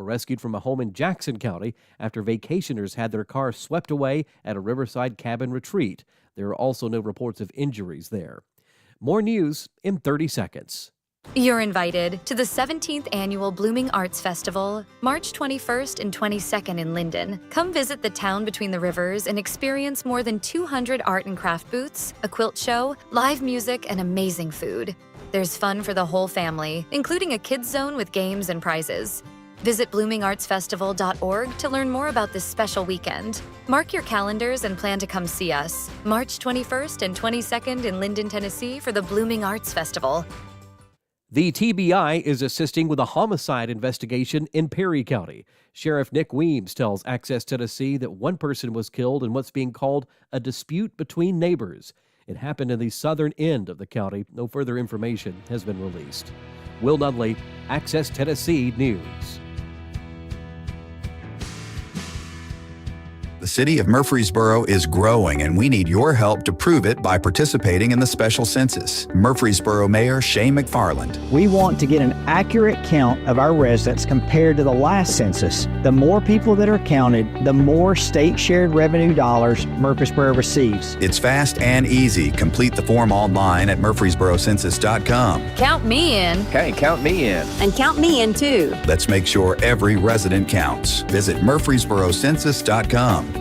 rescued from a home in Jackson County after vacationers had their car swept away at a riverside cabin retreat. There are also no reports of injuries there. More news in 30 seconds. You're invited to the 17th Annual Blooming Arts Festival, March 21st and 22nd in Linden. Come visit the town between the rivers and experience more than 200 art and craft booths, a quilt show, live music, and amazing food. There's fun for the whole family, including a kids zone with games and prizes. Visit bloomingartsfestival.org to learn more about this special weekend. Mark your calendars and plan to come see us, March 21st and 22nd in Linden, Tennessee for the Blooming Arts Festival. The TBI is assisting with a homicide investigation in Perry County. Sheriff Nick Weems tells Access Tennessee that one person was killed in what's being called a dispute between neighbors. It happened in the southern end of the county. No further information has been released. Will Nunley, Access Tennessee News. The city of Murfreesboro is growing, and we need your help to prove it by participating in the special census. Murfreesboro Mayor Shane McFarland. We want to get an accurate count of our residents compared to the last census. The more people that are counted, the more state shared revenue dollars Murfreesboro receives. It's fast and easy. Complete the form online at murfreesborocensus.com. Count me in. Okay, count me in. And count me in too. Let's make sure every resident counts. Visit murfreesborocensus.com.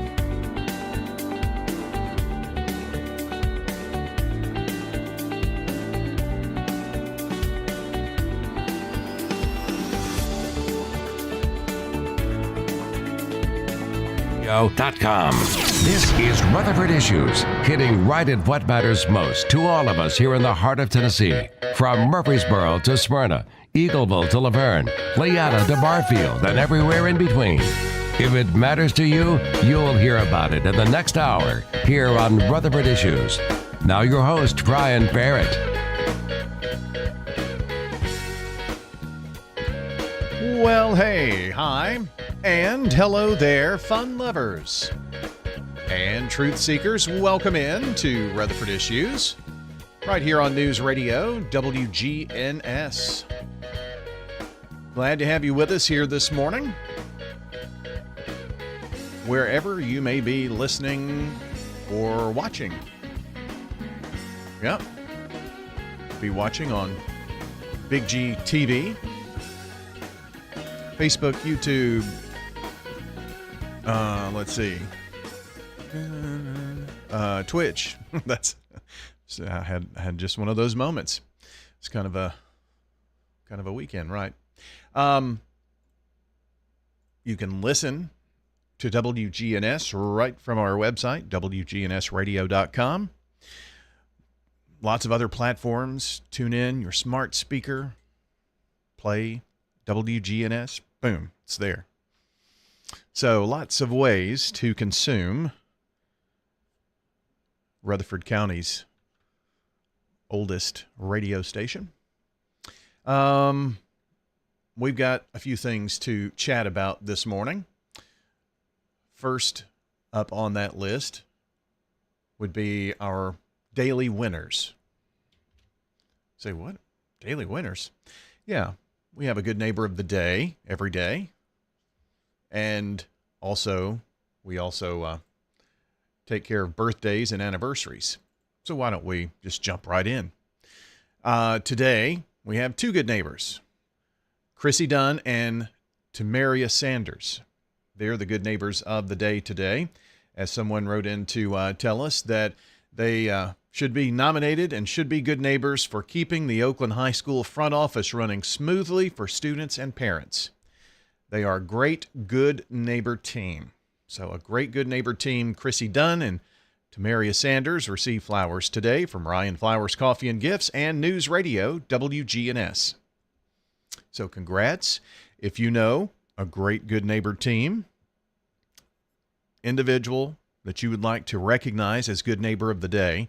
This is Rutherford Issues, hitting right at what matters most to all of us here in the heart of Tennessee. From Murfreesboro to Smyrna, Eagleville to Laverne, Leanna to Barfield, and everywhere in between. If it matters to you, you'll hear about it in the next hour here on Rutherford Issues. Now your host, Brian Barrett. Well, hey, hi, and hello there, fun lovers and truth seekers. Welcome in to Rutherford Issues, right here on News Radio, WGNS. Glad to have you with us here this morning, wherever you may be listening or watching. Yep, be watching on Big G TV, Facebook, YouTube, let's see, Twitch. That's so I had just one of those moments. It's kind of a weekend, right? You can listen to WGNS right from our website, wgnsradio.com. Lots of other platforms. Tune in, your smart speaker, play WGNS, boom, it's there. So lots of ways to consume Rutherford County's oldest radio station. We've got a few things to chat about this morning. First up on that list would be our daily winners. Say what? Daily winners? Yeah. We have a good neighbor of the day every day. And we also take care of birthdays and anniversaries. So why don't we just jump right in? Today, we have two good neighbors, Chrissy Dunn and Tamaria Sanders. They're the good neighbors of the day today, as someone wrote in to tell us that they should be nominated and should be good neighbors for keeping the Oakland High School front office running smoothly for students and parents. They are a great good neighbor team. So a great good neighbor team, Chrissy Dunn and Tamaria Sanders, receive flowers today from Ryan Flowers Coffee and Gifts and News Radio WGNS. So congrats. If you know a great good neighbor team, individual that you would like to recognize as good neighbor of the day,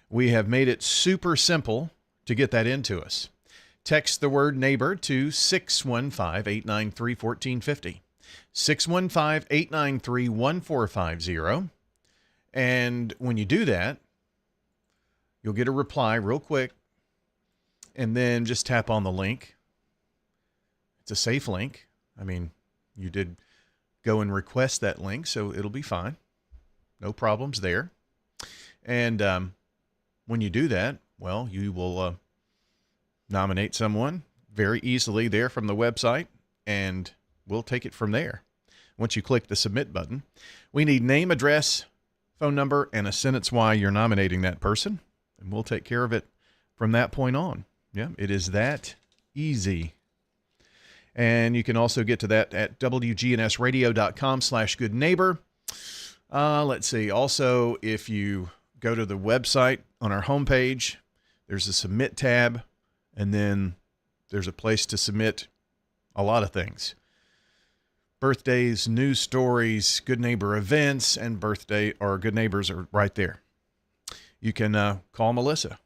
we have made it super simple to get that into us. Text the word neighbor to 615-893-1450. 615-893-1450. And when you do that, you'll get a reply real quick, and then just tap on the link. It's a safe link. I mean, You did go and request that link, so it'll be fine. No problems there. And when you do that, well, you will nominate someone very easily there from the website, and we'll take it from there. Once you click the submit button, we need name, address, phone number, and a sentence why you're nominating that person, and we'll take care of it from that point on. Yeah, it is that easy. And you can also get to that at wgnsradio.com/goodneighbor. Let's see. Also, if you go to the website on our homepage, there's a submit tab, and then there's a place to submit a lot of things. Birthdays, news stories, Good Neighbor events, and birthday or Good Neighbors are right there. You can call Melissa,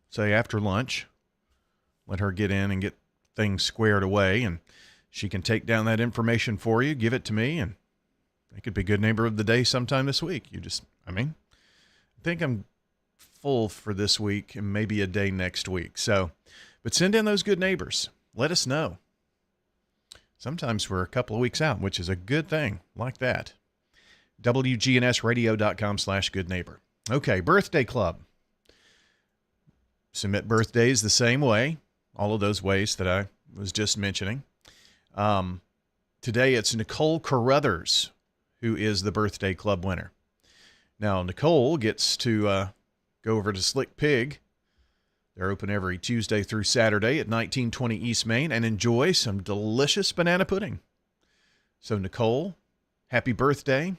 say after lunch, let her get in and get things squared away, and she can take down that information for you, give it to me, and it could be Good Neighbor of the Day sometime this week. I think I'm full for this week and maybe a day next week. So, but send in those good neighbors. Let us know. Sometimes we're a couple of weeks out, which is a good thing, like that. wgnsradio.com/goodneighbor. Okay, birthday club. Submit birthdays the same way, all of those ways that I was just mentioning. Today it's Nicole Carruthers, who is the birthday club winner. Now, Nicole gets to go over to Slick Pig. They're open every Tuesday through Saturday at 1920 East Main, and enjoy some delicious banana pudding. So, Nicole, happy birthday.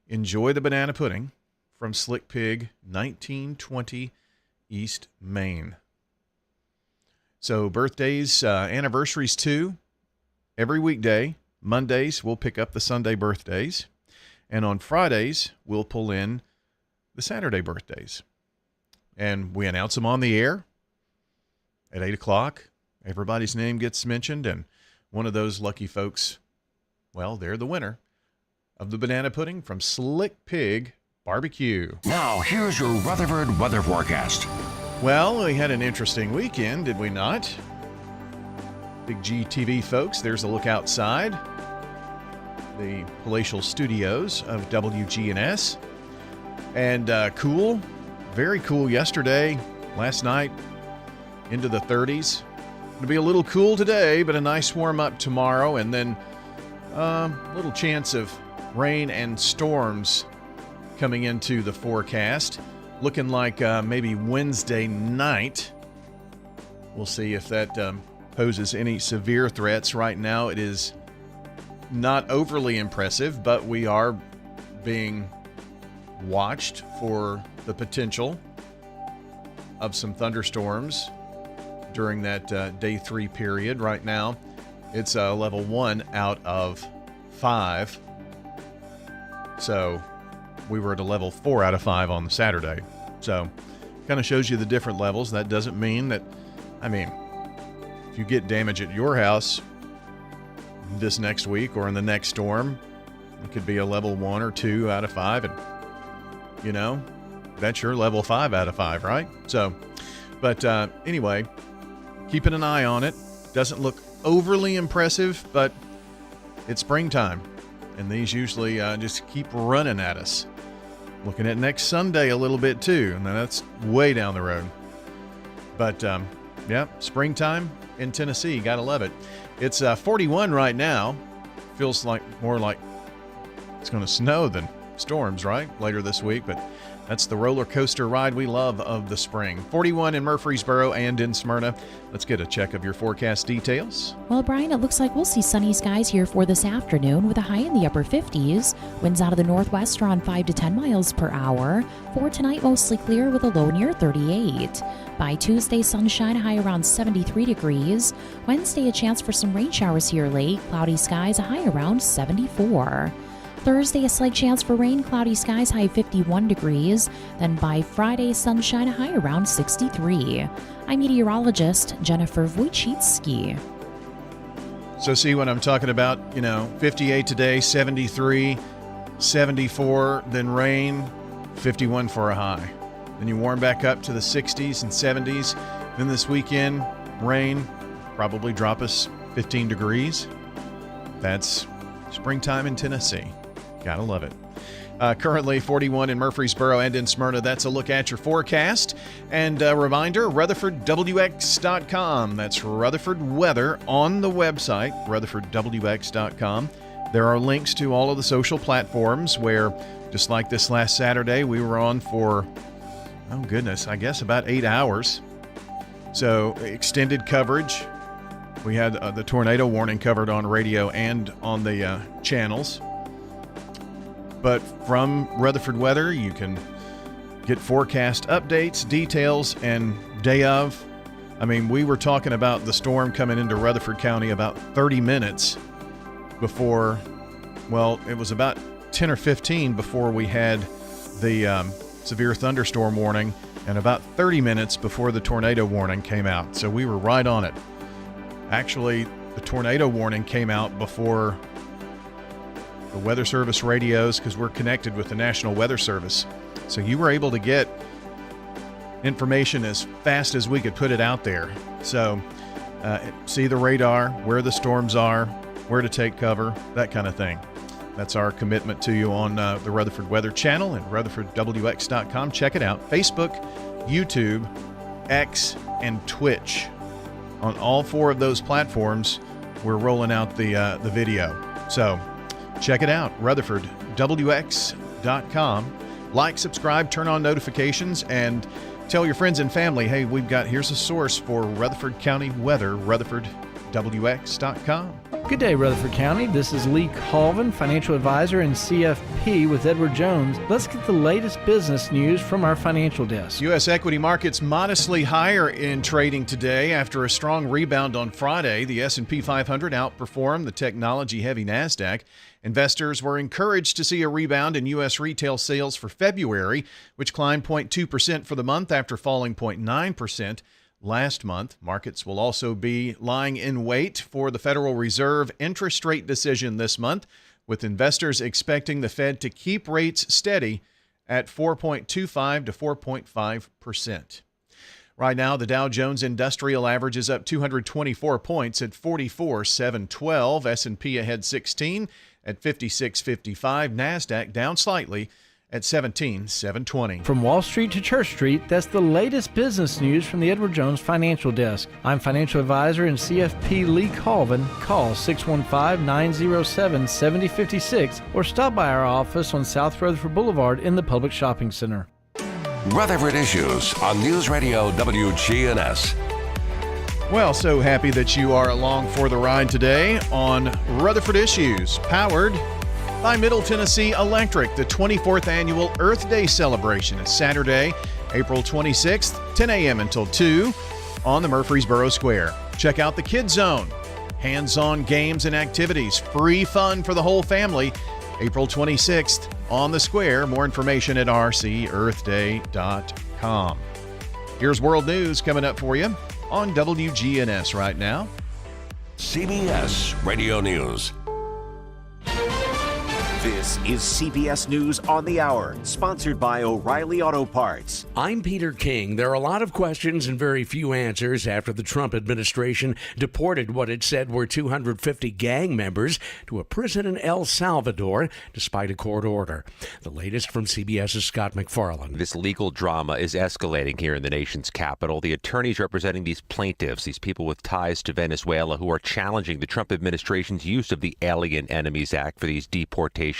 Enjoy the banana pudding from Slick Pig, 1920 East Main. So, birthdays, anniversaries too, every weekday. Mondays, we'll pick up the Sunday birthdays. And on Fridays, we'll pull in the Saturday birthdays. And we announce them on the air at 8 o'clock. Everybody's name gets mentioned, and one of those lucky folks, well, they're the winner of the banana pudding from Slick Pig Barbecue. Now, here's your Rutherford weather forecast. Well, we had an interesting weekend, did we not? Big G TV folks, there's a look outside the palatial studios of WGNS. And cool, very cool yesterday, last night, into the 30s. It'll be a little cool today, but a nice warm up tomorrow, and then a little chance of rain and storms coming into the forecast. Looking like maybe Wednesday night. We'll see if that poses any severe threats. Right now it is not overly impressive, but we are being watched for the potential of some thunderstorms during that day 3 period. Right now it's level 1 out of 5. So we were at a level 4 out of 5 on the Saturday. So kind of shows you the different levels. That doesn't mean that, if you get damage at your house this next week or in the next storm, it could be a level 1 or 2 out of 5. And, that's your level 5 out of 5, right? So, but anyway, keeping an eye on it. Doesn't look overly impressive, but it's springtime. And these usually just keep running at us. Looking at next Sunday a little bit too, and that's way down the road. But springtime in Tennessee, gotta love it. It's 41 right now. Feels like more like it's going to snow than storms, right? Later this week, but that's the roller coaster ride we love of the spring. 41 in Murfreesboro and in Smyrna. Let's get a check of your forecast details. Well, Brian, it looks like we'll see sunny skies here for this afternoon with a high in the upper 50s. Winds out of the northwest around 5 to 10 miles per hour. For tonight, mostly clear with a low near 38. By Tuesday, sunshine, a high around 73 degrees. Wednesday, a chance for some rain showers here late. Cloudy skies, a high around 74. Thursday, a slight chance for rain, cloudy skies, high 51 degrees. Then by Friday, sunshine, a high around 63. I'm meteorologist Jennifer Wojcicki. So see what I'm talking about? 58 today, 73, 74, then rain, 51 for a high. Then you warm back up to the 60s and 70s. Then this weekend, rain, probably drop us 15 degrees. That's springtime in Tennessee. Gotta love it. Currently 41 in Murfreesboro and in Smyrna. That's a look at your forecast. And a reminder, RutherfordWX.com. That's Rutherford Weather on the website, RutherfordWX.com. There are links to all of the social platforms where, just like this last Saturday, we were on for, oh goodness, I guess about 8 hours. So extended coverage. We had the tornado warning covered on radio and on the channels. But from Rutherford Weather, you can get forecast updates, details, and day of. I mean, we were talking about the storm coming into Rutherford County about 30 minutes before, well, it was about 10 or 15 before we had the severe thunderstorm warning, and about 30 minutes before the tornado warning came out. So we were right on it. Actually, the tornado warning came out before the Weather Service radios, because we're connected with the National Weather Service. So you were able to get information as fast as we could put it out there. So see the radar, where the storms are, where to take cover, that kind of thing. That's our commitment to you on the Rutherford Weather Channel and RutherfordWX.com. Check it out. Facebook, YouTube, X, and Twitch. On all 4 of those platforms, we're rolling out the video. So check it out, RutherfordWX.com. Like, subscribe, turn on notifications, and tell your friends and family, hey, here's a source for Rutherford County weather, RutherfordWX.com. Good day, Rutherford County. This is Lee Colvin, financial advisor and CFP with Edward Jones. Let's get the latest business news from our financial desk. U.S. equity markets modestly higher in trading today after a strong rebound on Friday. The S&P 500 outperformed the technology-heavy NASDAQ. Investors were encouraged to see a rebound in U.S. retail sales for February, which climbed 0.2% for the month after falling 0.9% last month. Markets will also be lying in wait for the Federal Reserve interest rate decision this month, with investors expecting the Fed to keep rates steady at 4.25 to 4.5%. Right now, the Dow Jones Industrial Average is up 224 points at 44,712. S&P ahead 16 at 56.55. NASDAQ down slightly at 17,720. From Wall Street to Church Street, that's the latest business news from the Edward Jones Financial Desk. I'm financial advisor and CFP Lee Colvin. Call 615-907-7056 or stop by our office on South Rutherford Boulevard in the Public Shopping Center. Rutherford Issues on News Radio WGNS. Well, so happy that you are along for the ride today on Rutherford Issues, powered by Middle Tennessee Electric. The 24th annual Earth Day celebration is Saturday, April 26th, 10 a.m. until 2 on the Murfreesboro Square. Check out the Kids Zone. Hands-on games and activities, free fun for the whole family. April 26th on the Square. More information at rcearthday.com. Here's World News coming up for you on WGNS right now. CBS Radio News. This is CBS News on the Hour, sponsored by O'Reilly Auto Parts. I'm Peter King. There are a lot of questions and very few answers after the Trump administration deported what it said were 250 gang members to a prison in El Salvador, despite a court order. The latest from CBS's Scott McFarland. This legal drama is escalating here in the nation's capital. The attorneys representing these plaintiffs, these people with ties to Venezuela who are challenging the Trump administration's use of the Alien Enemies Act for these deportations,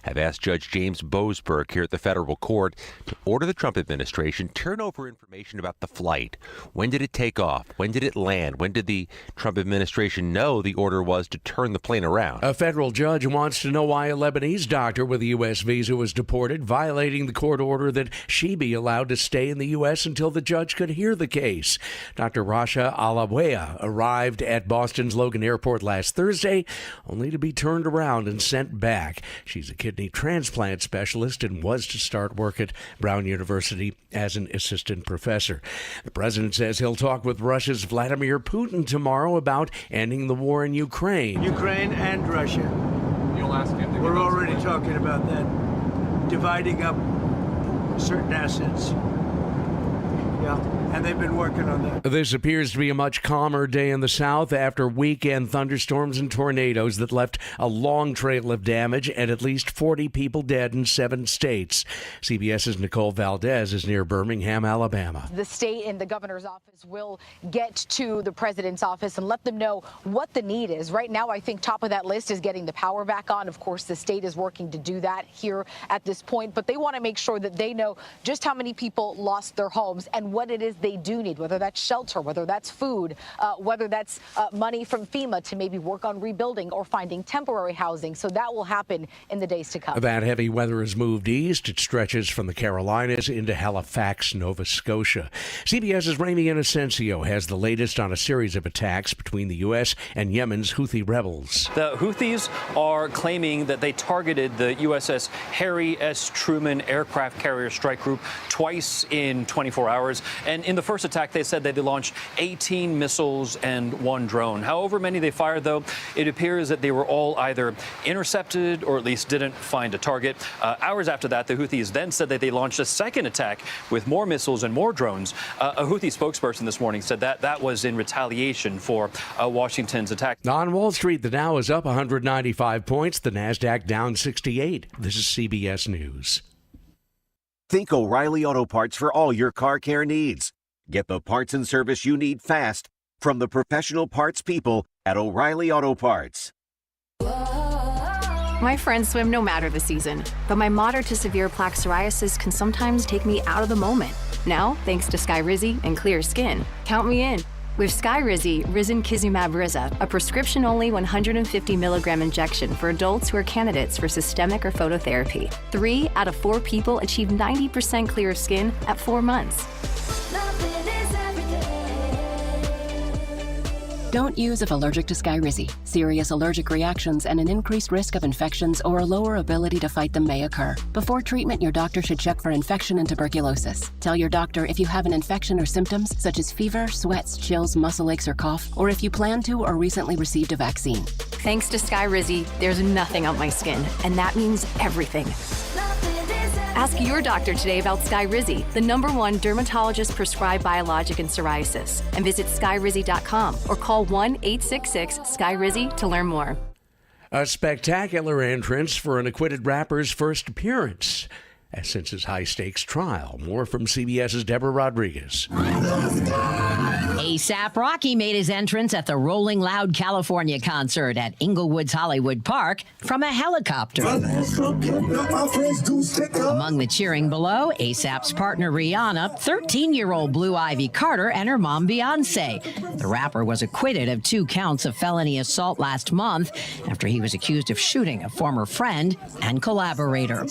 have asked Judge James Boasberg here at the federal court to order the Trump administration turn over information about the flight. When did it take off? When did it land? When did the Trump administration know the order was to turn the plane around? A federal judge wants to know why a Lebanese doctor with a U.S. visa was deported, violating the court order that she be allowed to stay in the U.S. until the judge could hear the case. Dr. Rasha Alaweya arrived at Boston's Logan Airport last Thursday, only to be turned around and sent back. She's a kidney transplant specialist and was to start work at Brown University as an assistant professor. The president says he'll talk with Russia's Vladimir Putin tomorrow about ending the war in Ukraine. Ukraine and Russia. You'll ask him. We're already talking about that. Dividing up certain assets. Yeah, and they've been working on that. This appears to be a much calmer day in the South after weekend thunderstorms and tornadoes that left a long trail of damage and at least 40 people dead in 7 states. CBS's Nicole Valdez is near Birmingham, Alabama. The state and the governor's office will get to the president's office and let them know what the need is. Right now, I think top of that list is getting the power back on. Of course, the state is working to do that here at this point, but they want to make sure that they know just how many people lost their homes and what it is they do need, whether that's shelter, whether that's food, whether that's money from FEMA to maybe work on rebuilding or finding temporary housing. So that will happen in the days to come. That heavy weather has moved east. It stretches from the Carolinas into Halifax, Nova Scotia. CBS's Ramy Inocencio has the latest on a series of attacks between the U.S. and Yemen's Houthi rebels. The Houthis are claiming that they targeted the USS Harry S. Truman aircraft carrier strike group twice in 24 hours. And in the first attack, they said that they launched 18 missiles and 1 drone. However many they fired, though, it appears that they were all either intercepted or at least didn't find a target. Hours after that, the Houthis then said that they launched a second attack with more missiles and more drones. A Houthi spokesperson this morning said that that was in retaliation for Washington's attack. On Wall Street, the Dow is up 195 points, the NASDAQ down 68. This is CBS News. Think O'Reilly Auto Parts for all your car care needs. Get the parts and service you need fast from the professional parts people at O'Reilly Auto Parts. My friends swim no matter the season, but my moderate to severe plaque psoriasis can sometimes take me out of the moment. Now, thanks to Skyrizi and clear skin, count me in. With Skyrizi, Risankizumab Riza, a prescription-only 150 milligram injection for adults who are candidates for systemic or phototherapy. 3 out of 4 people achieve 90% clear skin at 4 months. Don't use if allergic to Skyrizi. Serious allergic reactions and an increased risk of infections or a lower ability to fight them may occur. Before treatment, your doctor should check for infection and tuberculosis. Tell your doctor if you have an infection or symptoms such as fever, sweats, chills, muscle aches, or cough, or if you plan to or recently received a vaccine. Thanks to Skyrizi, there's nothing on my skin, and that means everything. Ask your doctor today about Skyrizi, the #1 dermatologist-prescribed biologic in psoriasis, and visit skyrizi.com or call 1-866-SKYRIZI to learn more. A spectacular entrance for an acquitted rapper's first appearance since his high-stakes trial. More from CBS's Deborah Rodriguez. A$AP Rocky made his entrance at the Rolling Loud California concert at Inglewood's Hollywood Park from a helicopter. Among the cheering below, A$AP's partner Rihanna, 13-year-old Blue Ivy Carter, and her mom Beyonce. The rapper was acquitted of 2 counts of felony assault last month after he was accused of shooting a former friend and collaborator.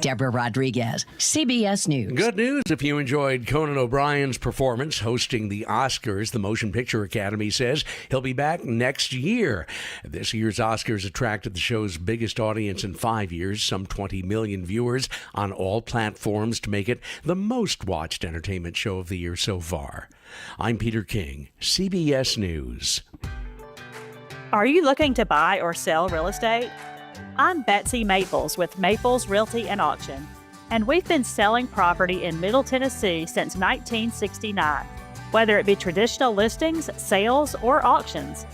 Deborah Rodriguez, CBS News. Good news if you enjoyed Conan O'Brien's performance hosting the Oscars. The Motion Picture Academy says he'll be back next year. This year's Oscars attracted the show's biggest audience in 5 years, some 20 million viewers on all platforms, to make it the most watched entertainment show of the year so far. I'm Peter King, CBS News. Are you looking to buy or sell real estate? I'm Betsy Maples with Maples Realty and Auction, and we've been selling property in Middle Tennessee since 1969. Whether it be traditional listings, sales, or auctions,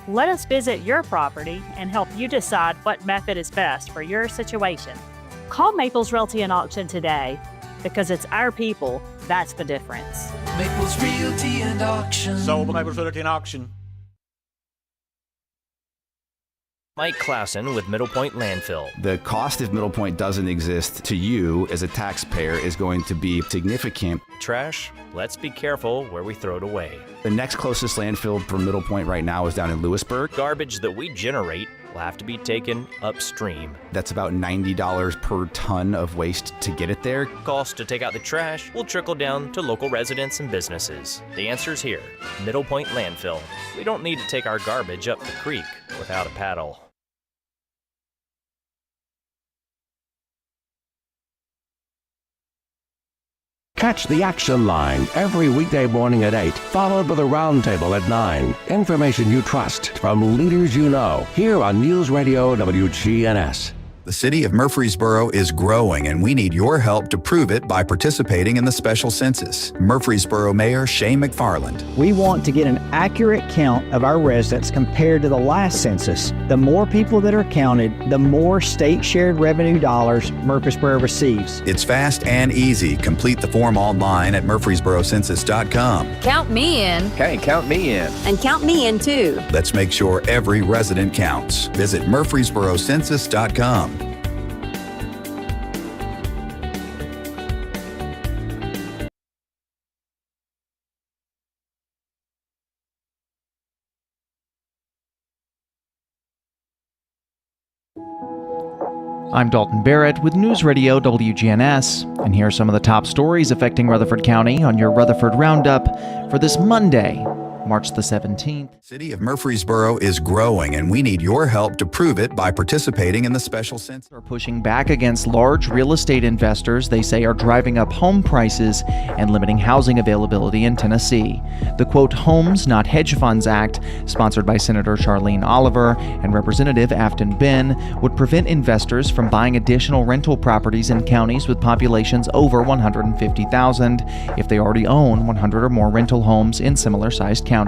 let us visit your property and help you decide what method is best for your situation. Call Maples Realty and Auction today, because it's our people that's the difference. Maples Realty and Auction. Sold by Maples Realty and Auction. Mike Clausen with Middle Point Landfill. The cost if Middle Point doesn't exist to you as a taxpayer is going to be significant. Trash, let's be careful where we throw it away. The next closest landfill for Middle Point right now is down in Lewisburg. Garbage that we generate will have to be taken upstream. That's about $90 per ton of waste to get it there. Cost to take out the trash will trickle down to local residents and businesses. The answer's here, Middle Point Landfill. We don't need to take our garbage up the creek without a paddle. Catch the Action Line every weekday morning at 8, followed by the Roundtable at 9. Information you trust from leaders you know, here on News Radio WGNS. The city of Murfreesboro is growing, and we need your help to prove it by participating in the special census. Murfreesboro Mayor Shane McFarland. We want to get an accurate count of our residents compared to the last census. The more people that are counted, the more state shared revenue dollars Murfreesboro receives. It's fast and easy. Complete the form online at murfreesborocensus.com. Count me in. Okay, count me in. And count me in too. Let's make sure every resident counts. Visit murfreesborocensus.com. I'm Dalton Barrett with News Radio WGNS, and here are some of the top stories affecting Rutherford County on your Rutherford Roundup for this Monday, March the 17th. The city of Murfreesboro is growing, and we need your help to prove it by participating in the special census. Are pushing back against large real estate investors they say are driving up home prices and limiting housing availability in Tennessee. The quote, Homes Not Hedge Funds Act, sponsored by Senator Charlene Oliver and Representative Afton Ben, would prevent investors from buying additional rental properties in counties with populations over 150,000 if they already own 100 or more rental homes in similar-sized counties.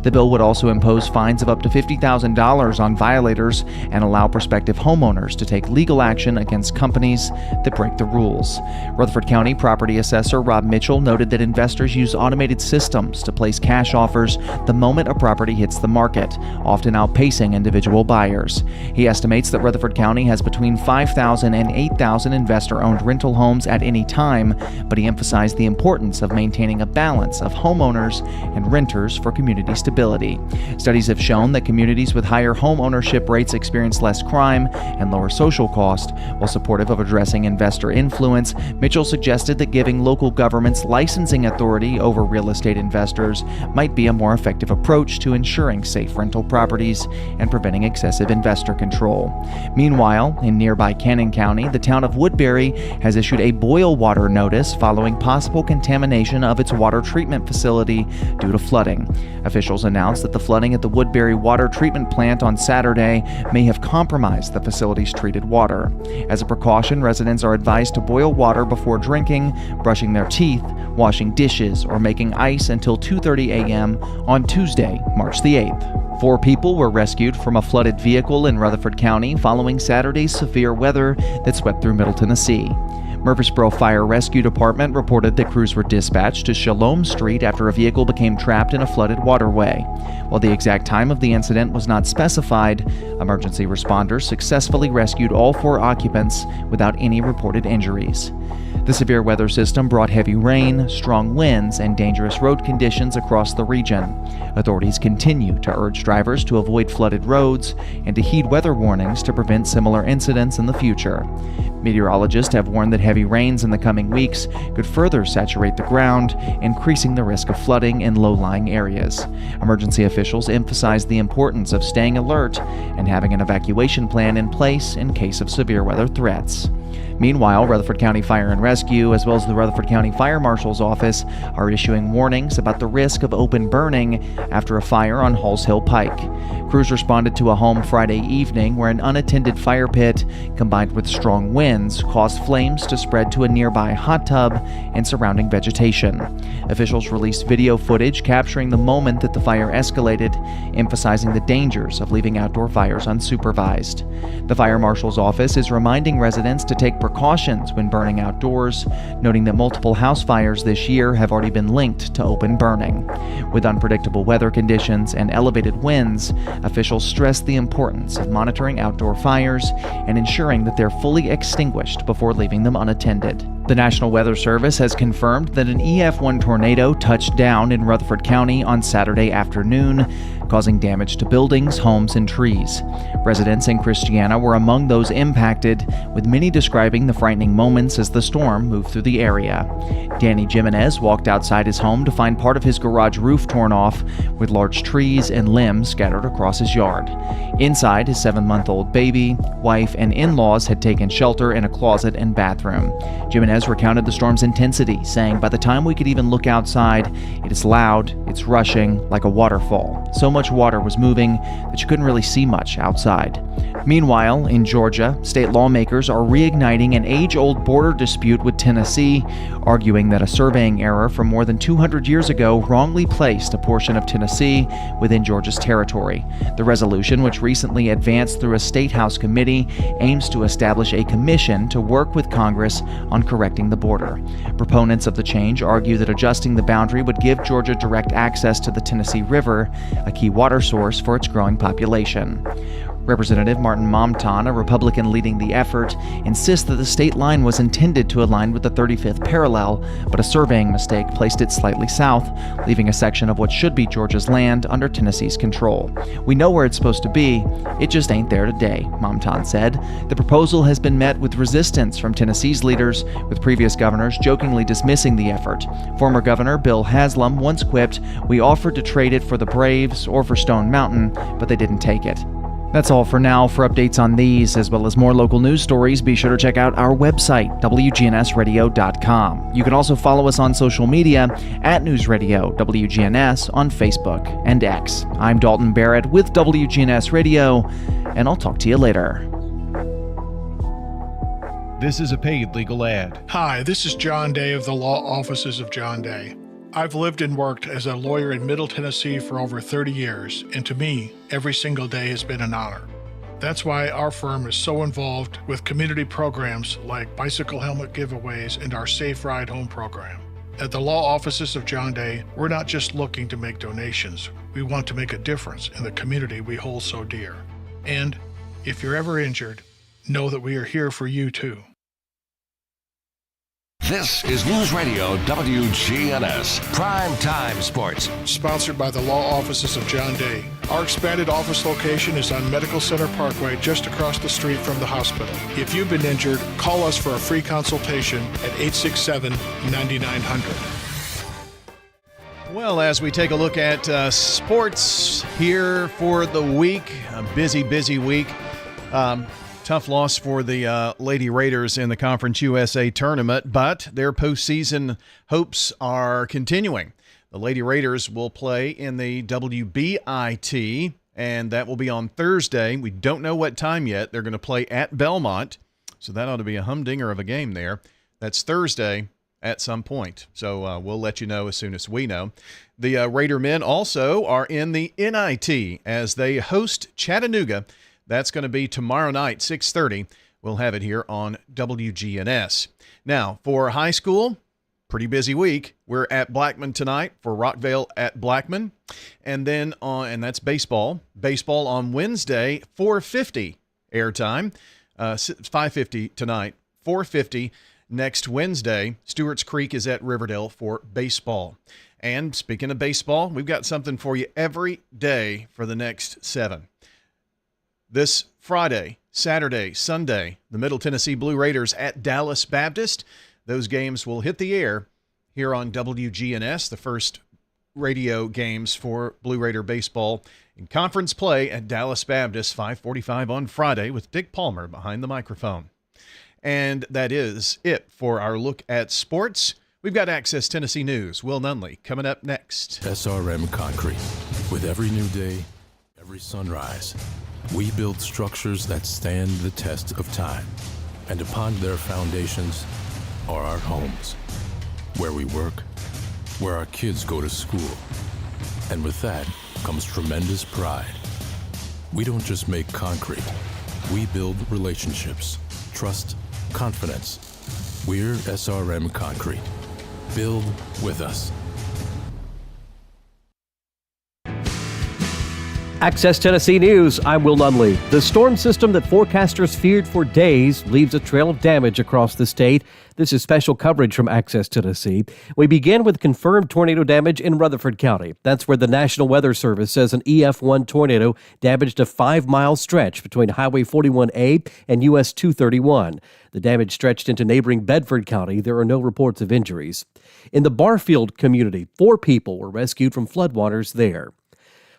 The bill would also impose fines of up to $50,000 on violators and allow prospective homeowners to take legal action against companies that break the rules. Rutherford County Property Assessor Rob Mitchell noted that investors use automated systems to place cash offers the moment a property hits the market, often outpacing individual buyers. He estimates that Rutherford County has between 5,000 and 8,000 investor-owned rental homes at any time, but he emphasized the importance of maintaining a balance of homeowners and renters for community stability. Studies have shown that communities with higher home ownership rates experience less crime and lower social cost. While supportive of addressing investor influence, Mitchell suggested that giving local governments licensing authority over real estate investors might be a more effective approach to ensuring safe rental properties and preventing excessive investor control. Meanwhile, in nearby Cannon County, the town of Woodbury has issued a boil water notice following possible contamination of its water treatment facility due to flooding. Officials announced that the flooding at the Woodbury Water Treatment Plant on Saturday may have compromised the facility's treated water. As a precaution, residents are advised to boil water before drinking, brushing their teeth, washing dishes, or making ice until 2:30 a.m. on Tuesday, March the 8th. 4 people were rescued from a flooded vehicle in Rutherford County following Saturday's severe weather that swept through Middle Tennessee. Murfreesboro Fire Rescue Department reported that crews were dispatched to Shalom Street after a vehicle became trapped in a flooded waterway. While the exact time of the incident was not specified, emergency responders successfully rescued all 4 occupants without any reported injuries. The severe weather system brought heavy rain, strong winds, and dangerous road conditions across the region. Authorities continue to urge drivers to avoid flooded roads and to heed weather warnings to prevent similar incidents in the future. Meteorologists have warned that heavy rains in the coming weeks could further saturate the ground, increasing the risk of flooding in low-lying areas. Emergency officials emphasize the importance of staying alert and having an evacuation plan in place in case of severe weather threats. Meanwhile, Rutherford County Fire and Rescue, as well as the Rutherford County Fire Marshal's Office, are issuing warnings about the risk of open burning after a fire on Halls Hill Pike. Crews responded to a home Friday evening where an unattended fire pit, combined with strong winds, caused flames to spread to a nearby hot tub and surrounding vegetation. Officials released video footage capturing the moment that the fire escalated, emphasizing the dangers of leaving outdoor fires unsupervised. The Fire Marshal's Office is reminding residents to take precautions when burning outdoors, noting that multiple house fires this year have already been linked to open burning. With unpredictable weather conditions and elevated winds, officials stress the importance of monitoring outdoor fires and ensuring that they're fully extinguished before leaving them unattended. The National Weather Service has confirmed that an EF1 tornado touched down in Rutherford County on Saturday afternoon, causing damage to buildings, homes, and trees. Residents in Christiana were among those impacted, with many describing the frightening moments as the storm moved through the area. Danny Jimenez walked outside his home to find part of his garage roof torn off, with large trees and limbs scattered across his yard. Inside, his 7-month-old baby, wife, and in-laws had taken shelter in a closet and bathroom. Jimenez Gomez recounted the storm's intensity, saying, "By the time we could even look outside, it is loud, it's rushing, like a waterfall. So much water was moving that you couldn't really see much outside." Meanwhile, in Georgia, state lawmakers are reigniting an age-old border dispute with Tennessee, arguing that a surveying error from more than 200 years ago wrongly placed a portion of Tennessee within Georgia's territory. The resolution, which recently advanced through a state house committee, aims to establish a commission to work with Congress on correcting the border. Proponents of the change argue that adjusting the boundary would give Georgia direct access to the Tennessee River, a key water source for its growing population. Representative Martin Momton, a Republican leading the effort, insists that the state line was intended to align with the 35th parallel, but a surveying mistake placed it slightly south, leaving a section of what should be Georgia's land under Tennessee's control. "We know where it's supposed to be, it just ain't there today," Momton said. The proposal has been met with resistance from Tennessee's leaders, with previous governors jokingly dismissing the effort. Former Governor Bill Haslam once quipped, "We offered to trade it for the Braves or for Stone Mountain, but they didn't take it." That's all for now. For updates on these, as well as more local news stories, be sure to check out our website, wgnsradio.com. You can also follow us on social media at News Radio WGNS on Facebook and X. I'm Dalton Barrett with WGNS Radio, and I'll talk to you later. This is a paid legal ad. Hi, this is John Day of the Law Offices of John Day. I've lived and worked as a lawyer in Middle Tennessee for over 30 years, and to me, every single day has been an honor. That's why our firm is so involved with community programs like bicycle helmet giveaways and our Safe Ride Home program. At the Law Offices of John Day, we're not just looking to make donations. We want to make a difference in the community we hold so dear. And if you're ever injured, know that we are here for you too. This is News Radio WGNS Prime Time Sports. Sponsored by the Law Offices of John Day. Our expanded office location is on Medical Center Parkway, just across the street from the hospital. If you've been injured, call us for a free consultation at 867-9900. Well, as we take a look at sports here for the week, a busy week. Tough loss for the Lady Raiders in the Conference USA tournament, but their postseason hopes are continuing. The Lady Raiders will play in the WBIT, and that will be on Thursday. We don't know what time yet. They're going to play at Belmont, so that ought to be a humdinger of a game there. That's Thursday at some point, so we'll let you know as soon as we know. The Raider men also are in the NIT as they host Chattanooga. That's going to be tomorrow night, 6:30. We'll have it here on WGNS. Now, for high school, pretty busy week. We're at Blackman tonight for Rockvale at Blackman. And then and that's baseball. Baseball on Wednesday, 4:50 airtime. 5:50 tonight, 4:50 next Wednesday. Stewart's Creek is at Riverdale for baseball. And speaking of baseball, we've got something for you every day for the next 7. This Friday, Saturday, Sunday, the Middle Tennessee Blue Raiders at Dallas Baptist. Those games will hit the air here on WGNS, the first radio games for Blue Raider baseball in conference play at Dallas Baptist, 5:45 on Friday with Dick Palmer behind the microphone. And that is it for our look at sports. We've got Access Tennessee News. Will Nunley coming up next. SRM Concrete. With every new day, every sunrise, we build structures that stand the test of time, and upon their foundations are our homes, where we work, where our kids go to school, and with that comes tremendous pride. We don't just make concrete, we build relationships, trust, confidence. We're SRM Concrete. Build with us. Access Tennessee News, I'm Will Nunley. The storm system that forecasters feared for days leaves a trail of damage across the state. This is special coverage from Access Tennessee. We begin with confirmed tornado damage in Rutherford County. That's where the National Weather Service says an EF1 tornado damaged a 5-mile stretch between Highway 41A and US 231. The damage stretched into neighboring Bedford County. There are no reports of injuries. In the Barfield community, 4 people were rescued from floodwaters there.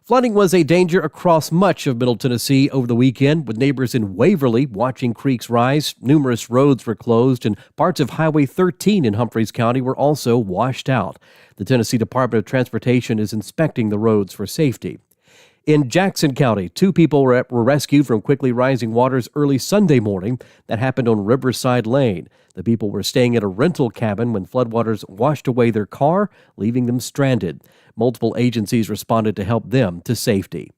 Flooding was a danger across much of Middle Tennessee over the weekend, with neighbors in Waverly watching creeks rise. Numerous roads were closed, and parts of Highway 13 in Humphreys County were also washed out. The Tennessee Department of Transportation is inspecting the roads for safety. In Jackson County, 2 people were rescued from quickly rising waters early Sunday morning. That happened on Riverside Lane. The people were staying at a rental cabin when floodwaters washed away their car, leaving them stranded. Multiple agencies responded to help them to safety.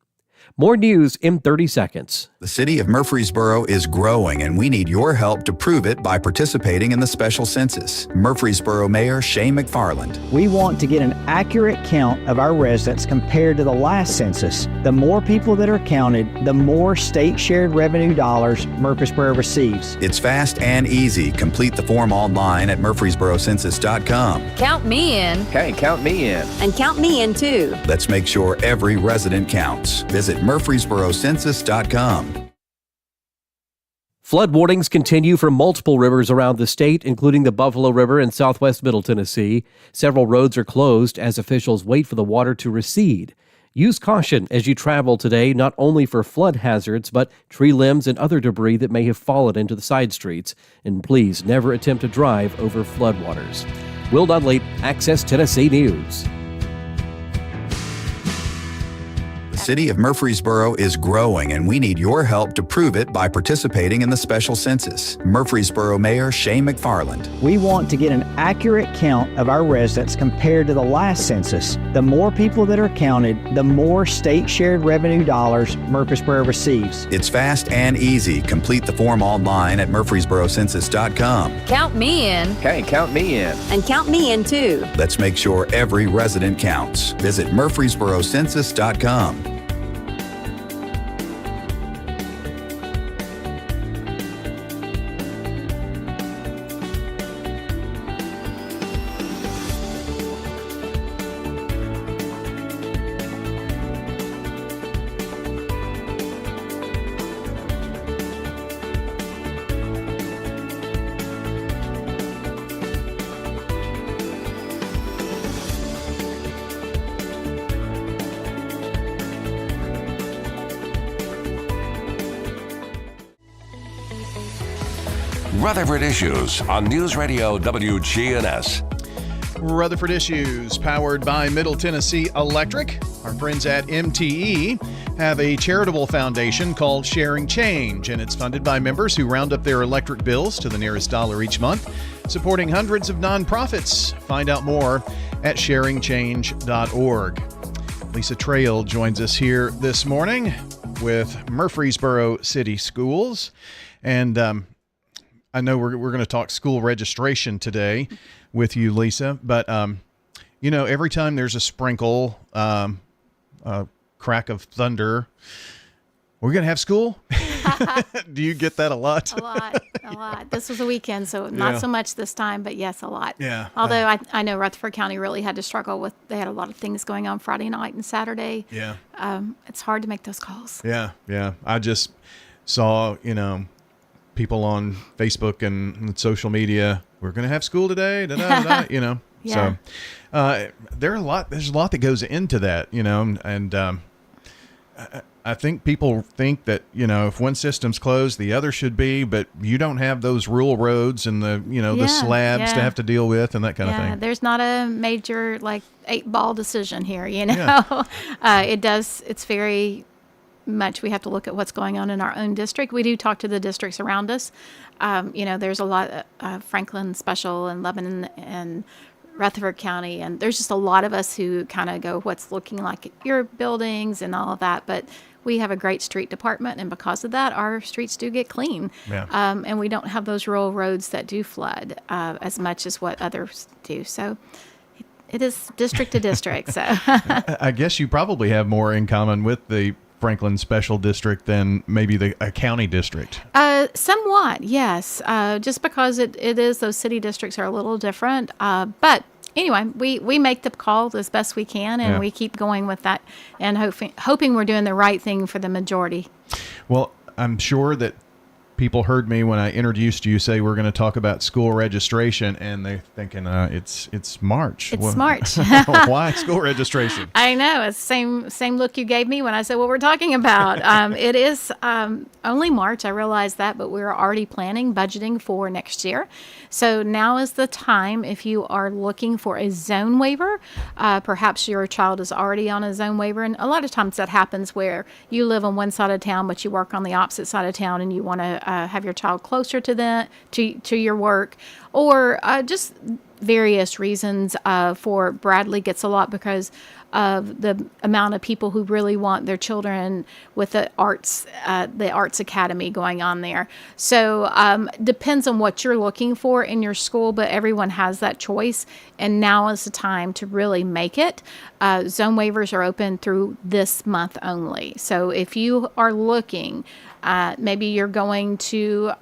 More news in 30 seconds. The city of Murfreesboro is growing, and we need your help to prove it by participating in the special census. Murfreesboro Mayor Shane McFarland. We want to get an accurate count of our residents compared to the last census. The more people that are counted, the more state shared revenue dollars Murfreesboro receives. It's fast and easy. Complete the form online at murfreesborocensus.com. Count me in. Hey, count me in. And count me in too. Let's make sure every resident counts. Visit murfreesborocensus.com. Flood warnings continue for multiple rivers around the state, including the Buffalo River in southwest Middle Tennessee. Several roads are closed as officials wait for the water to recede. Use caution as you travel today, not only for flood hazards, but tree limbs and other debris that may have fallen into the side streets. And please never attempt to drive over floodwaters. Will Dudley, Access Tennessee News. The city of Murfreesboro is growing, and we need your help to prove it by participating in the special census. Murfreesboro Mayor Shane McFarland. We want to get an accurate count of our residents compared to the last census. The more people that are counted, the more state shared revenue dollars Murfreesboro receives. It's fast and easy. Complete the form online at murfreesborocensus.com. Count me in. Hey, count me in. And count me in too. Let's make sure every resident counts. Visit murfreesborocensus.com. Rutherford Issues on News Radio WGNS. Rutherford Issues, powered by Middle Tennessee Electric. Our friends at MTE have a charitable foundation called Sharing Change, and it's funded by members who round up their electric bills to the nearest dollar each month, supporting hundreds of nonprofits. Find out more at sharingchange.org. Lisa Trail joins us here this morning with Murfreesboro City Schools, and I know we're going to talk school registration today with you, Lisa, but, every time there's a sprinkle, a crack of thunder, we're going to have school. Do you get that a lot? A lot. This was a weekend, so not so much this time, but yes, a lot. Yeah. Although I know Rutherford County really had to struggle with, they had a lot of things going on Friday night and Saturday. Yeah. It's hard to make those calls. Yeah. I just saw, people on Facebook and social media, we're going to have school today, Yeah. So there's a lot that goes into that, and I think people think that, if one system's closed, the other should be, but you don't have those rural roads and the slabs to have to deal with and that kind of thing. There's not a major 8-ball decision here, Yeah. It's very much we have to look at what's going on in our own district. We do talk to the districts around us. There's a lot Franklin Special and Lebanon and Rutherford County, and there's just a lot of us who kind of go, what's looking like at your buildings and all of that. But we have a great street department, and because of that, our streets do get clean. Yeah. And we don't have those rural roads that do flood as much as what others do. So it is district to district. So I guess you probably have more in common with the Franklin Special District than maybe a county district. Somewhat, yes. Just because it is, those city districts are a little different. But anyway, we make the call as best we can, and we keep going with that and hoping we're doing the right thing for the majority. Well, I'm sure that people heard me when I introduced you say we're going to talk about school registration, and they're thinking it's March. It's March. Why school registration? I know. It's the same look you gave me when I said what we're talking about. It is only March. I realize that, but we're already planning, budgeting for next year. So now is the time if you are looking for a zone waiver. Perhaps your child is already on a zone waiver, and a lot of times that happens where you live on one side of town, but you work on the opposite side of town, and you want to have your child closer to your work, or just various reasons. For Bradley gets a lot because of the amount of people who really want their children with the arts academy going on there. So depends on what you're looking for in your school, but everyone has that choice, and now is the time to really make it. Zone waivers are open through this month only. So if you are looking, maybe you're going to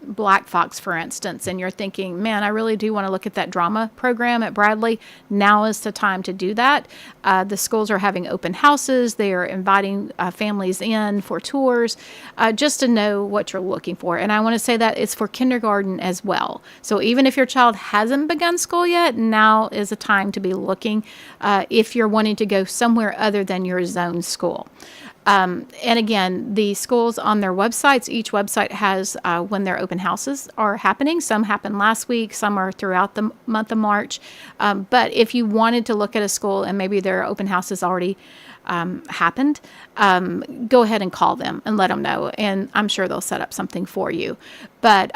Black Fox, for instance, and you're thinking, man, I really do want to look at that drama program at Bradley. Now is the time to do that. The schools are having open houses. They are inviting families in for tours, just to know what you're looking for. And I want to say that it's for kindergarten as well. So even if your child hasn't begun school yet, now is the time to be looking if you're wanting to go somewhere other than your zone school. And again, the schools on their websites, each website has when their open houses are happening. Some happened last week, some are throughout the month of March. But if you wanted to look at a school and maybe their open house has already happened, go ahead and call them and let them know. And I'm sure they'll set up something for you. But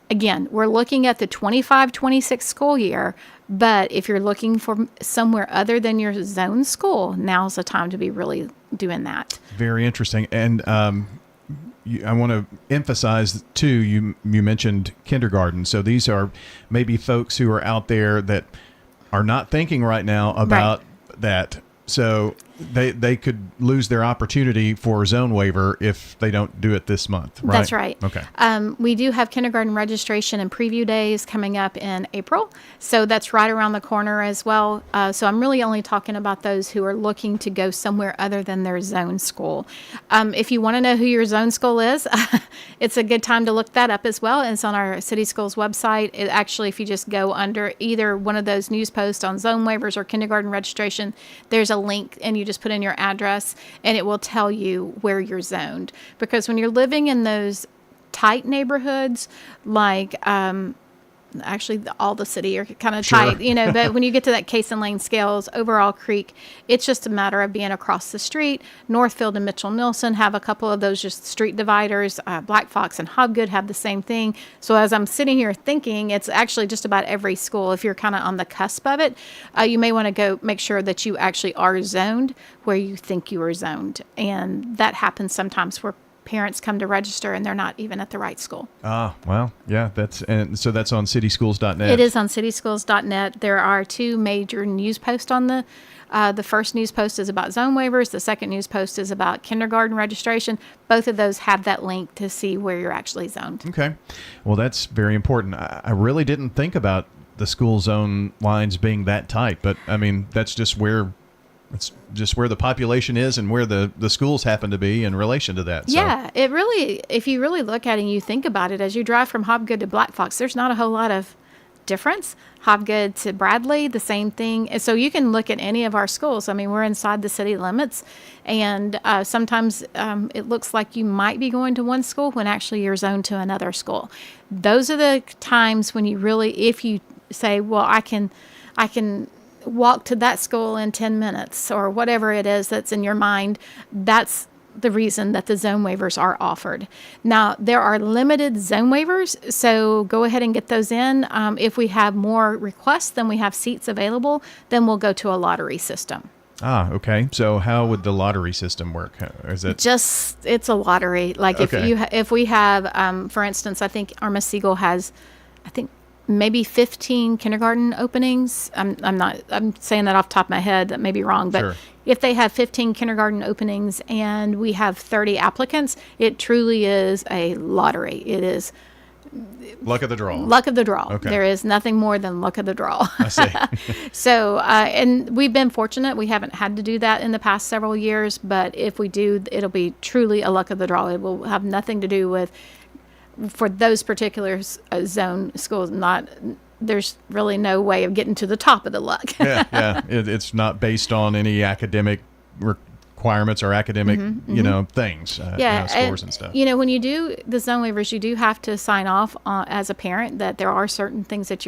again, we're looking at the 25-26 school year. But if you're looking for somewhere other than your zone school, now's the time to be really doing that. Very interesting. And I want to emphasize, too, you mentioned kindergarten. So these are maybe folks who are out there that are not thinking right now about that. So they could lose their opportunity for a zone waiver if they don't do it this month, right? That's right. Okay. We do have kindergarten registration and preview days coming up in April. So that's right around the corner as well. So I'm really only talking about those who are looking to go somewhere other than their zone school. If you want to know who your zone school is, it's a good time to look that up as well. It's on our city schools website. Actually, if you just go under either one of those news posts on zone waivers or kindergarten registration, there's a link, and you just put in your address and it will tell you where you're zoned. Because when you're living in those tight neighborhoods, like actually all the city are kind of tight, but when you get to that Case and Lane Scales, Overall Creek, it's just a matter of being across the street. Northfield and Mitchell Nilsson have a couple of those just street dividers. Black Fox and Hobgood have the same thing. So as I'm sitting here thinking, it's actually just about every school. If you're kind of on the cusp of it, you may want to go make sure that you actually are zoned where you think you are zoned. And that happens sometimes where parents come to register and they're not even at the right school. Well, yeah, that's on cityschools.net. It is on cityschools.net. There are two major news posts on the first news post is about zone waivers. The second news post is about kindergarten registration. Both of those have that link to see where you're actually zoned. Okay. Well, that's very important. I really didn't think about the school zone lines being that tight, but I mean, that's just where the population is and where the schools happen to be in relation to that. So. Yeah, it really, if you really look at it and you think about it, as you drive from Hobgood to Black Fox, there's not a whole lot of difference. Hobgood to Bradley, the same thing. And so you can look at any of our schools. I mean, we're inside the city limits, and sometimes it looks like you might be going to one school when actually you're zoned to another school. Those are the times when you really, if you say, well, I can walk to that school in 10 minutes or whatever it is that's in your mind, that's the reason that the zone waivers are offered. Now, there are limited zone waivers, so go ahead and get those in. If we have more requests than we have seats available, then we'll go to a lottery system. Okay. So how would the lottery system work? Is it it's a lottery. Like okay. if we have, for instance, I think Arma-Siegel has, maybe 15 kindergarten openings. I'm saying that off the top of my head. That may be wrong, but sure. If they have 15 kindergarten openings and we have 30 applicants, it truly is a lottery. It is luck of the draw. Luck of the draw. Okay. There is nothing more than luck of the draw. I see. So, and we've been fortunate. We haven't had to do that in the past several years, but if we do, it'll be truly a luck of the draw. It will have nothing to do with for those particular zone schools, there's really no way of getting to the top of the luck. Yeah. It's not based on any academic requirements or academic, things, scores and stuff. When you do the zone waivers, you do have to sign off as a parent that there are certain things that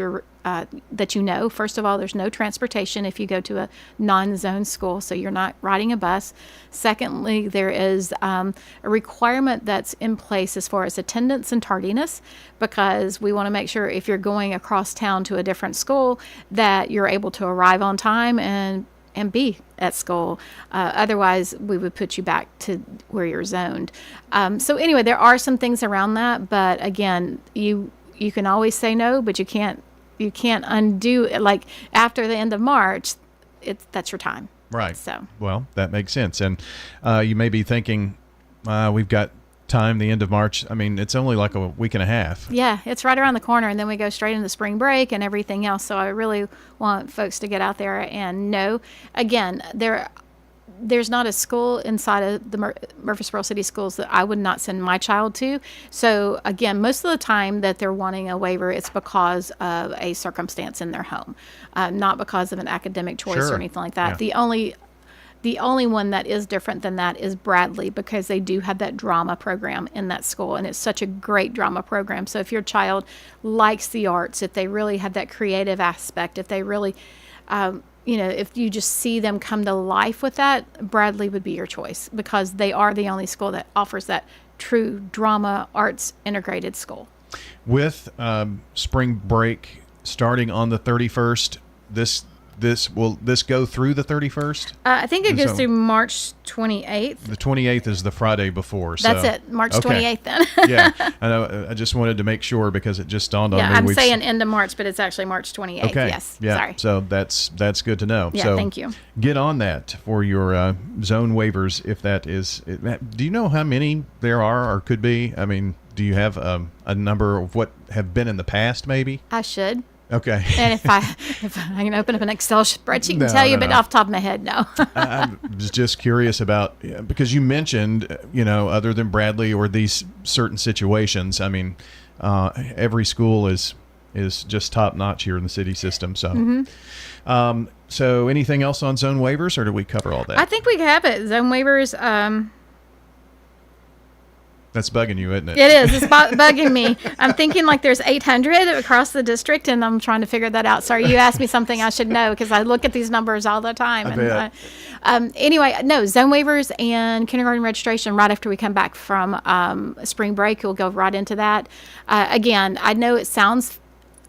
First of all, there's no transportation if you go to a non-zone school, so you're not riding a bus. Secondly, there is a requirement that's in place as far as attendance and tardiness, because we want to make sure if you're going across town to a different school that you're able to arrive on time and be at school. Otherwise, we would put you back to where you're zoned. So anyway, there are some things around that, but again, you can always say no, but you can't undo it. Like after the end of March, that's your time. Right. So well, that makes sense. And you may be thinking, we've got time, the end of March. I mean, it's only like a week and a half. Yeah, it's right around the corner, and then we go straight into spring break and everything else. So I really want folks to get out there and know. Again, there's not a school inside of the Murfreesboro City Schools that I would not send my child to. So again, most of the time that they're wanting a waiver, it's because of a circumstance in their home, not because of an academic choice or anything like that. Yeah. The only one that is different than that is Bradley, because they do have that drama program in that school, and it's such a great drama program. So if your child likes the arts, if they really have that creative aspect, if they really, if you just see them come to life with that, Bradley would be your choice, because they are the only school that offers that true drama arts integrated school. With spring break starting on the 31st, will this go through the 31st? I think it goes through March 28th. The 28th is the Friday before. That's it, March 28th then. Yeah, I know. I just wanted to make sure because it just dawned on me. Yeah, I'm saying end of March, but it's actually March 28th. Okay. Yes. Yeah. Sorry. So that's good to know. Yeah, so thank you. Get on that for your zone waivers if that is. Do you know how many there are or could be? I mean, do you have a number of what have been in the past maybe? I should. Okay. And if I can open up an Excel spreadsheet and tell you, but off the top of my head, no. I was just curious about, because you mentioned, other than Bradley or these certain situations, I mean, every school is just top notch here in the city system. So, so anything else on zone waivers, or did we cover all that? I think we have it. Zone waivers. That's bugging you, isn't it? It is. It's bugging me. I'm thinking like there's 800 across the district, and I'm trying to figure that out. Sorry, you asked me something I should know, because I look at these numbers all the time. Anyway, no, zone waivers and kindergarten registration right after we come back from spring break. We'll go right into that. Again, I know it sounds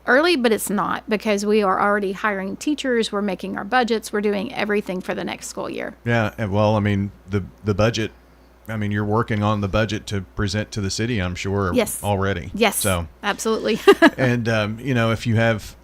early, but it's not, because we are already hiring teachers. We're making our budgets. We're doing everything for the next school year. Yeah. Well, I mean, the budget. I mean, you're working on the budget to present to the city, I'm sure, already. Yes, so absolutely. And, if you have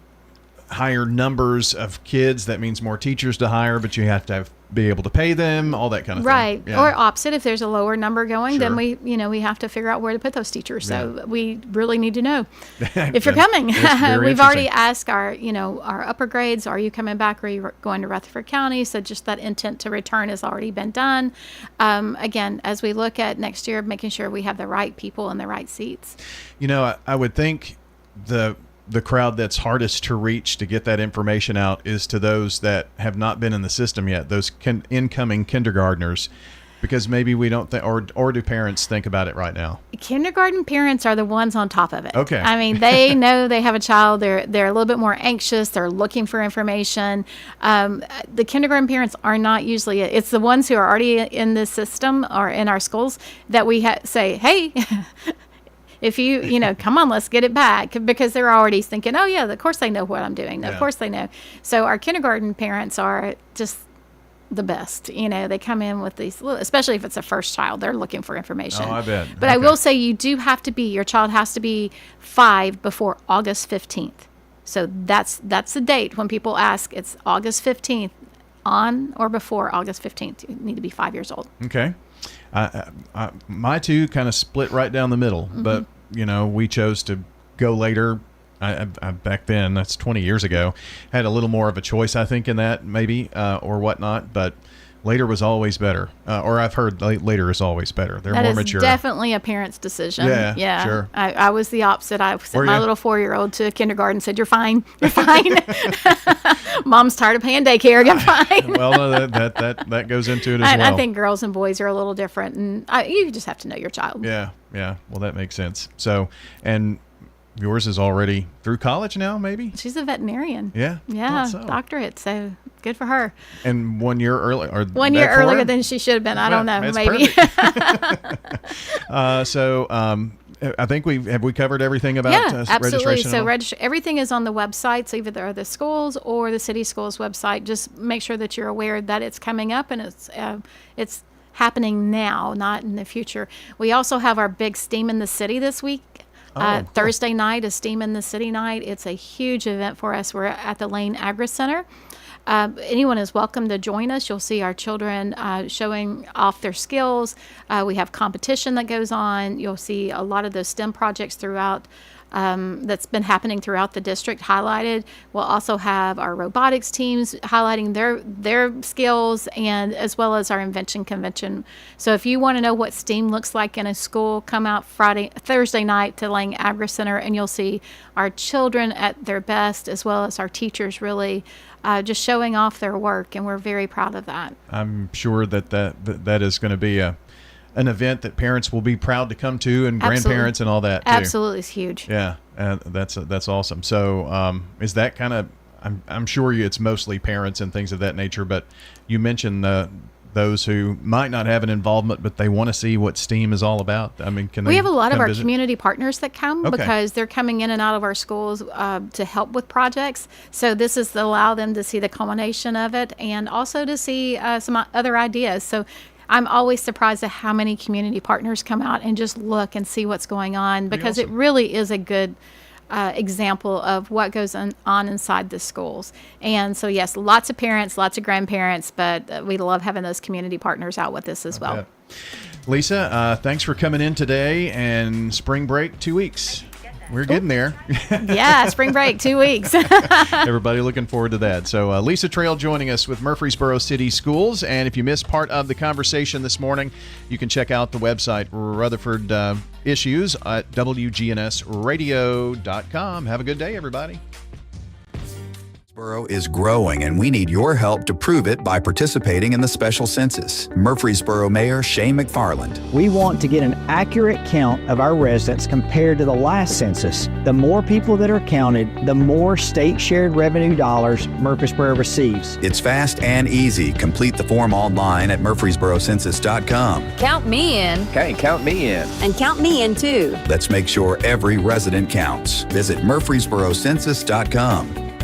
higher numbers of kids, that means more teachers to hire, but you have to be able to pay them, all that kind of right. thing. Yeah. Or opposite, if there's a lower number going, then we have to figure out where to put those teachers. So we really need to know if you're coming. We've already asked our upper grades, are you coming back, or are you going to Rutherford County? So just that intent to return has already been done. Again, as we look at next year, making sure we have the right people in the right seats. I would think the crowd that's hardest to reach to get that information out is to those that have not been in the system yet, those incoming kindergartners, because maybe we don't think, or do parents think about it right now? Kindergarten parents are the ones on top of it. Okay. I mean, they know they have a child. They're a little bit more anxious. They're looking for information. The kindergarten parents are not usually, it's the ones who are already in the system or in our schools that we say, hey, if you come on, let's get it back, because they're already thinking, oh yeah, of course they know what I'm doing. Of course they know. So our kindergarten parents are just the best. They come in with these, especially if it's a first child, they're looking for information. Oh, I bet. But I will say your child has to be 5 before August 15th. So that's the date when people ask. It's August 15th, on or before August 15th. You need to be 5 years old. Okay. My two kind of split right down the middle, but we chose to go later. I back then, that's 20 years ago, had a little more of a choice, I think, in that maybe or whatnot. But Later was always better. Or I've heard later is always better. They're more mature. That is definitely a parent's decision. Yeah, sure. I was the opposite. I sent my little 4-year-old to kindergarten and said, "You're fine. You're fine." Mom's tired of paying daycare. I'm fine. Well, no, that goes into it as well. I think girls and boys are a little different, and you just have to know your child. Yeah. Well, that makes sense. So, and yours is already through college now, maybe? She's a veterinarian. Yeah. Doctorate. So good for her. And 1 year early, or 1 year earlier than she should have been. I don't know. Maybe. I think we covered everything about absolutely. registration. So everything is on the website. So either the schools or the city schools website. Just make sure that you're aware that it's coming up and it's happening now, not in the future. We also have our big STEAM in the City this week. Cool. Thursday night is STEAM in the City night. It's a huge event for us. We're at the Lane Agri Center. Anyone is welcome to join us. You'll see our children showing off their skills. We have competition that goes on. You'll see a lot of those STEM projects throughout that's been happening throughout the district highlighted. We'll also have our robotics teams highlighting their skills, and as well as our invention convention. So if you want to know what STEAM looks like in a school, come out Thursday night to Lang Agri Center, and you'll see our children at their best, as well as our teachers really just showing off their work, and we're very proud of that. I'm sure that is going to be an event that parents will be proud to come to, and grandparents and all that too. Absolutely, it's huge. Yeah, that's awesome. So is that kind of? I'm sure it's mostly parents and things of that nature, but you mentioned those who might not have an involvement, but they want to see what STEAM is all about. I mean, we have a lot of our community partners that come because they're coming in and out of our schools to help with projects. So this is to allow them to see the culmination of it, and also to see some other ideas. So I'm always surprised at how many community partners come out and just look and see what's going on, because it really is a good example of what goes on inside the schools. And so, yes, lots of parents, lots of grandparents, but we love having those community partners out with us as well. Lisa, thanks for coming in today, and spring break 2 weeks. We're getting there. Yeah, spring break, 2 weeks. Everybody looking forward to that. So Lisa Trail joining us with Murfreesboro City Schools. And if you missed part of the conversation this morning, you can check out the website, Rutherford Issues, at wgnsradio.com. Have a good day, everybody. Murfreesboro is growing, and we need your help to prove it by participating in the special census. Murfreesboro Mayor Shane McFarland. We want to get an accurate count of our residents compared to the last census. The more people that are counted, the more state shared revenue dollars Murfreesboro receives. It's fast and easy. Complete the form online at murfreesborocensus.com. Count me in. Okay, count me in. And count me in too. Let's make sure every resident counts. Visit murfreesborocensus.com.